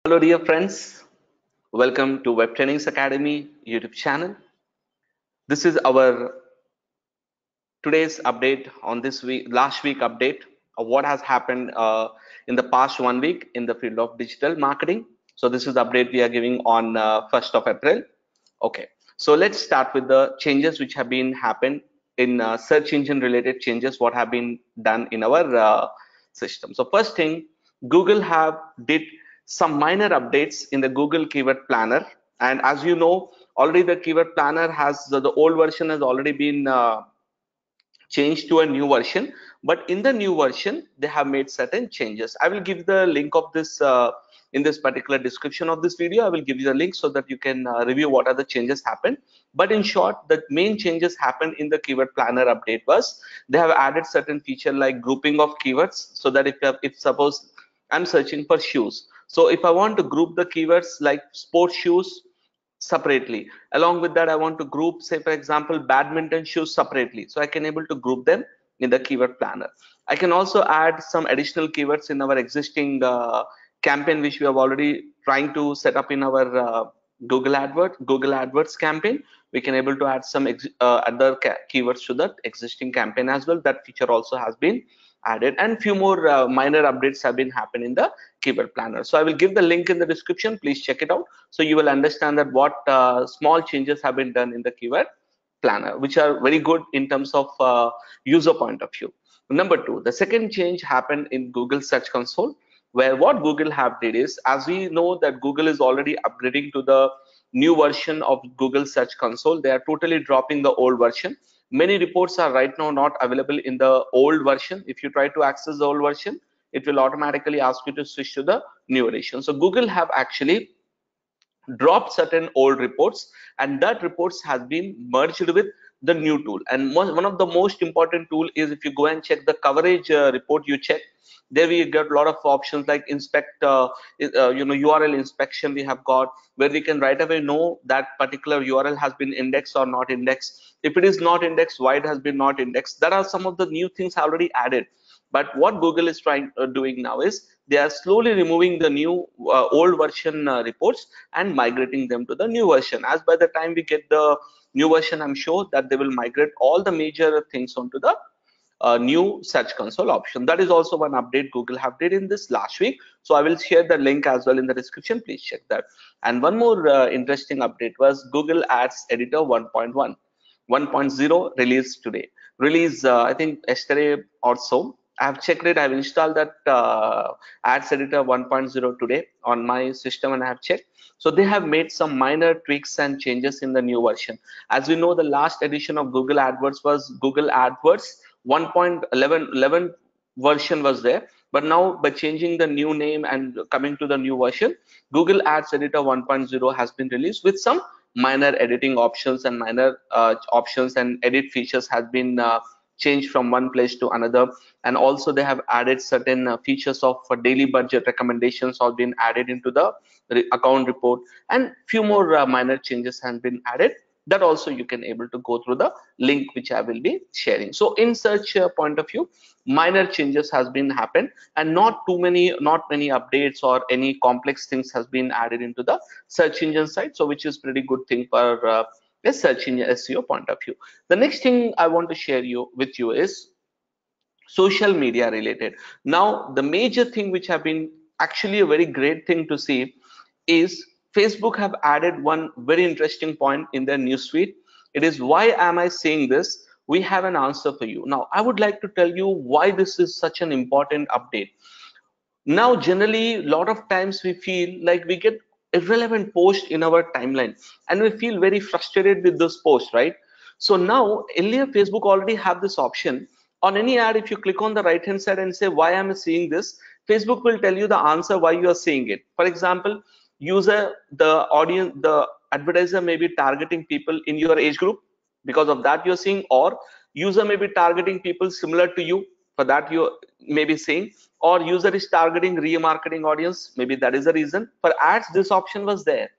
Hello dear friends, welcome to Web Trainings Academy YouTube channel. This is our today's update on this week, last week update of what has happened in the past 1 week in the field of digital marketing. So this is the update we are giving on 1st of April. Okay, so let's start with the changes which have been happened in search engine related changes, what have been done in our system. So first thing, Google have did some minor updates in the Google Keyword Planner, and as you know, already the Keyword Planner has the old version has already been changed to a new version, but in the new version they have made certain changes. I will give the link of this in this particular description of this video. I will give you the link so that you can review what are the changes happened. But in short, the main changes happened in the Keyword Planner update was they have added certain feature like grouping of keywords, so that if suppose I'm searching for shoes, so if I want to group the keywords like sports shoes separately, along with that I want to group, say for example, badminton shoes separately, so I can able to group them in the Keyword Planner. I can also add some additional keywords in our existing campaign which we have already trying to set up in our Google AdWords campaign. We can able to add some other keywords to that existing campaign as well. That feature also has been added, and few more minor updates have been happening in the Keyword Planner. So I will give the link in the description. Please check it out, so you will understand that what small changes have been done in the Keyword Planner, which are very good in terms of user point of view. Number two, the second change happened in Google Search Console, where what Google have did is, as we know that Google is already upgrading to the new version of Google Search Console, they are totally dropping the old version. Many reports are right now not available in the old version. If you try to access the old version, it will automatically ask you to switch to the new edition. So Google have actually dropped certain old reports, and that reports has been merged with the new tool. And one of the most important tool is, if you go and check the coverage report, you check there, we get a lot of options like inspect URL inspection we have got, where we can right away know that particular URL has been indexed or not indexed. If it is not indexed, why it has been not indexed. That are some of the new things already added. But what Google is doing now is they are slowly removing the new old version reports and migrating them to the new version. As by the time we get the new version, I'm sure that they will migrate all the major things onto the new Search Console option. That is also one update Google have did in this last week. So I will share the link as well in the description. Please check that. And one more interesting update was Google Ads Editor 1.1. 1.0 released today. I think yesterday or so. I have checked it. I have installed that Ads Editor 1.0 today on my system, and I have checked. So they have made some minor tweaks and changes in the new version. As we know, the last edition of Google AdWords was Google AdWords 1.11 version was there, but now by changing the new name and coming to the new version, Google Ads Editor 1.0 has been released with some minor editing options, and minor options and edit features has been changed from one place to another. And also they have added certain features of daily budget recommendations all been added into the account report, and few more minor changes have been added. That also you can able to go through the link which I will be sharing. So in such point of view, minor changes has been happened, and not many updates or any complex things has been added into the search engine side. So which is pretty good thing for a search engine SEO point of view. The next thing I want to share with you is social media related. Now the major thing which have been actually a very great thing to see is Facebook have added one very interesting point in their newsfeed. It is, why am I saying this? We have an answer for you. Now I would like to tell you why this is such an important update. Now generally a lot of times we feel like we get irrelevant posts in our timeline, and we feel very frustrated with those posts, right? So now earlier Facebook already have this option on any ad. If you click on the right hand side and say, why am I seeing this, Facebook will tell you the answer why you are seeing it. For example, the audience, the advertiser may be targeting people in your age group, because of that you're seeing, or user may be targeting people similar to you, for that you may be seeing, or user is targeting remarketing audience, maybe that is the reason. For ads this option was there,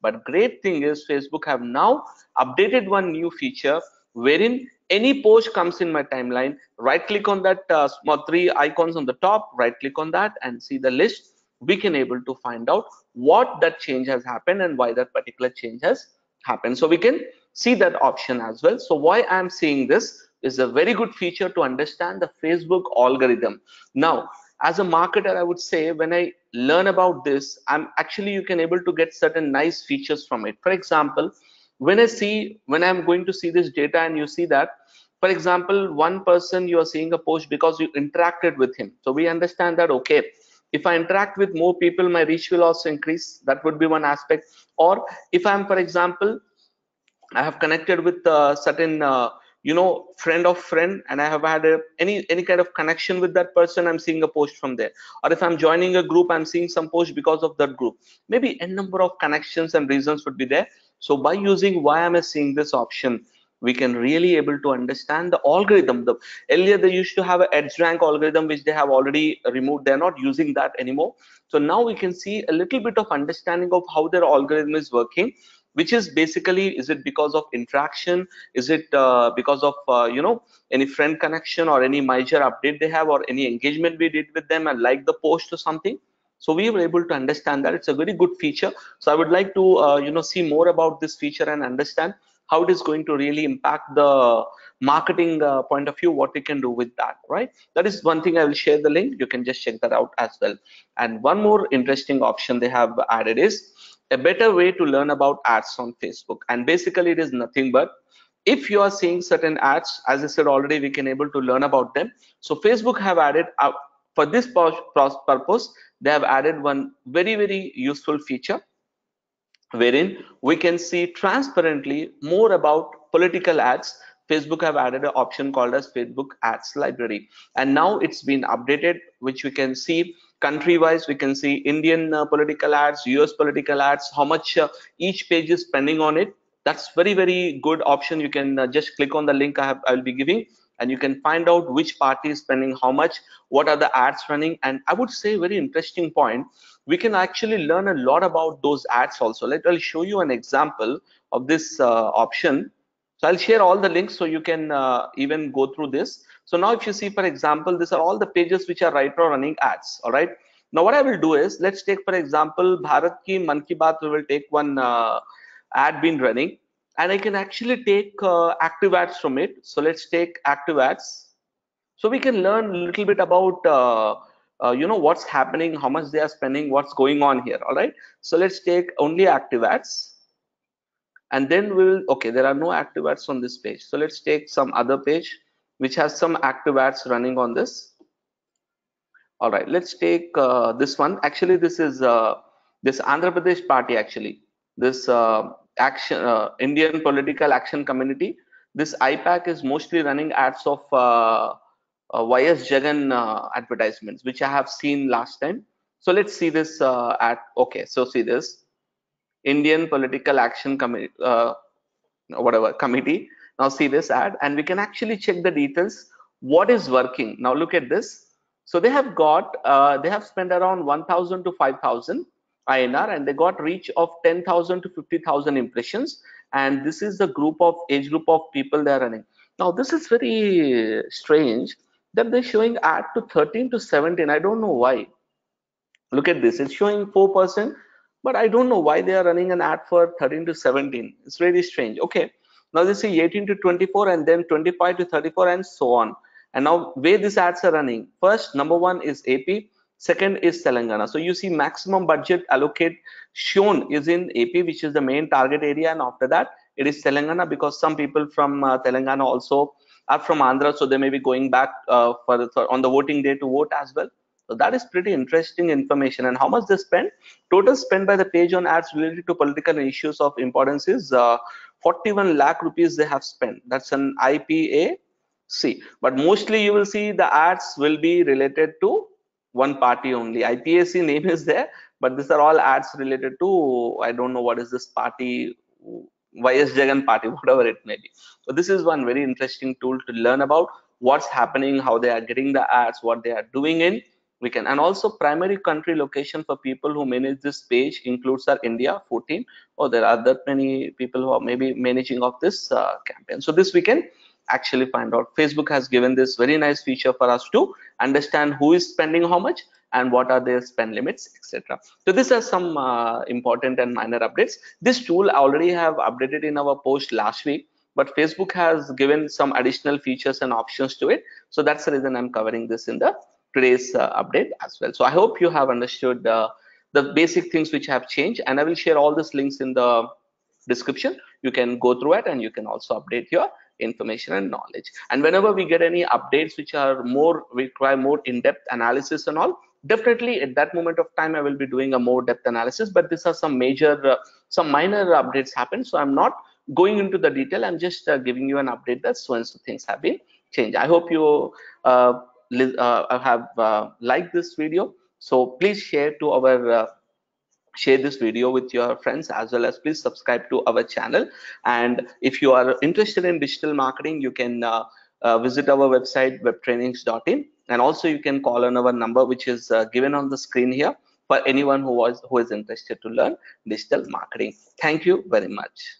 but great thing is Facebook have now updated one new feature wherein any post comes in my timeline, right click on that small three icons on the top, right click on that and see the list. we can able to find out what that change has happened and why that particular change has happened. So we can see that option as well. So why I'm seeing this is a very good feature to understand the Facebook algorithm. Now, as a marketer, I would say when I learn about this, I'm actually, you can able to get certain nice features from it. For example, when I'm going to see this data and you see that, for example, one person, you are seeing a post because you interacted with him. So we understand that, okay, if I interact with more people, my reach will also increase. That would be one aspect. Or if I'm, for example, I have connected with certain friend of friend, and I have had any kind of connection with that person, I'm seeing a post from there. Or if I'm joining a group, I'm seeing some post because of that group. Maybe a number of connections and reasons would be there. So by using why am I seeing this option, we can really able to understand the algorithm. Earlier they used to have a edge rank algorithm, which they have already removed. They're not using that anymore. So now we can see a little bit of understanding of how their algorithm is working, which is basically, is it because of interaction, is it because of any friend connection or any major update they have or any engagement we did with them and like the post or something. So we were able to understand that. It's a very good feature. So I would like to see more about this feature and understand how it is going to really impact the marketing point of view, what we can do with that, right? That is one thing. I will share the link, you can just check that out as well. And one more interesting option they have added is a better way to learn about ads on Facebook. And basically it is nothing but, if you are seeing certain ads, as I said already, we can able to learn about them. So Facebook have added for this purpose, they have added one very useful feature, wherein we can see transparently more about political ads. Facebook have added an option called as Facebook ads library, and now it's been updated, which we can see country wise. We can see Indian political ads, US political ads, how much each page is spending on it. That's very good option. You can just click on the link I'll be giving, and you can find out which party is spending how much, what are the ads running. And I would say very interesting point, we can actually learn a lot about those ads also. I'll show you an example of this option. So I'll share all the links so you can even go through this. So now if you see, for example, these are all the pages which are right now running ads. All right. Now what I will do is, let's take, for example, Bharat Ki Man Ki Baat. We will take one ad been running, and I can actually take active ads from it. So let's take active ads. So we can learn a little bit about what's happening, how much they are spending, what's going on here. All right. So let's take only active ads, and then we will, okay, there are no active ads on this page. So let's take some other page which has some active ads running on this. All right, let's take this one. Actually, this is this Andhra Pradesh party. Actually, this action Indian Political Action Committee. This IPAC is mostly running ads of YS Jagan advertisements, which I have seen last time. So let's see this ad. Okay, so see this Indian Political Action Committee. Whatever committee. Now see this ad, and we can actually check the details, what is working. Now look at this. So they have got they have spent around 1000 to 5000 INR, and they got reach of 10,000 to 50,000 impressions, and this is the group of age group of people they are running. Now this is very strange that they're showing ad to 13 to 17. I don't know why. Look at this, it's showing 4%, but I don't know why they are running an ad for 13 to 17. It's really strange. Okay, now they see 18 to 24, and then 25 to 34, and so on. And now where these ads are running, first number one is AP, second is Telangana. So you see maximum budget allocate shown is in AP, which is the main target area, and after that it is Telangana, because some people from Telangana also are from Andhra, so they may be going back for on the voting day to vote as well. So that is pretty interesting information. And how much they spend? Total spend by the page on ads related to political issues of importance is 41 lakh rupees they have spent. That's an IPAC. But mostly you will see the ads will be related to one party only. IPAC name is there, but these are all ads related to, I don't know what is this party, YS Jagan party, whatever it may be. So this is one very interesting tool to learn about what's happening, how they are getting the ads, what they are doing in. We can, and also primary country location for people who manage this page includes our India 14, or there are that many people who are maybe managing of this campaign. So this we can actually find out. Facebook has given this very nice feature for us to understand who is spending how much, and what are their spend limits, etc. So these are some important and minor updates. This tool already have updated in our post last week, but Facebook has given some additional features and options to it. So that's the reason I'm covering this in the today's update as well. So I hope you have understood the basic things which have changed, and I will share all these links in the description. You can go through it and you can also update your information and knowledge. And whenever we get any updates which are more require more in-depth analysis and all, definitely at that moment of time I will be doing a more depth analysis. But these are some major some minor updates happen, so I'm not going into the detail. I'm just giving you an update that so and so things have been changed. I hope you have liked this video. So please share to our share this video with your friends, as well as please subscribe to our channel. And if you are interested in digital marketing, you can visit our website webtrainings.in, and also you can call on our number which is given on the screen here for anyone who is interested to learn digital marketing. Thank you very much.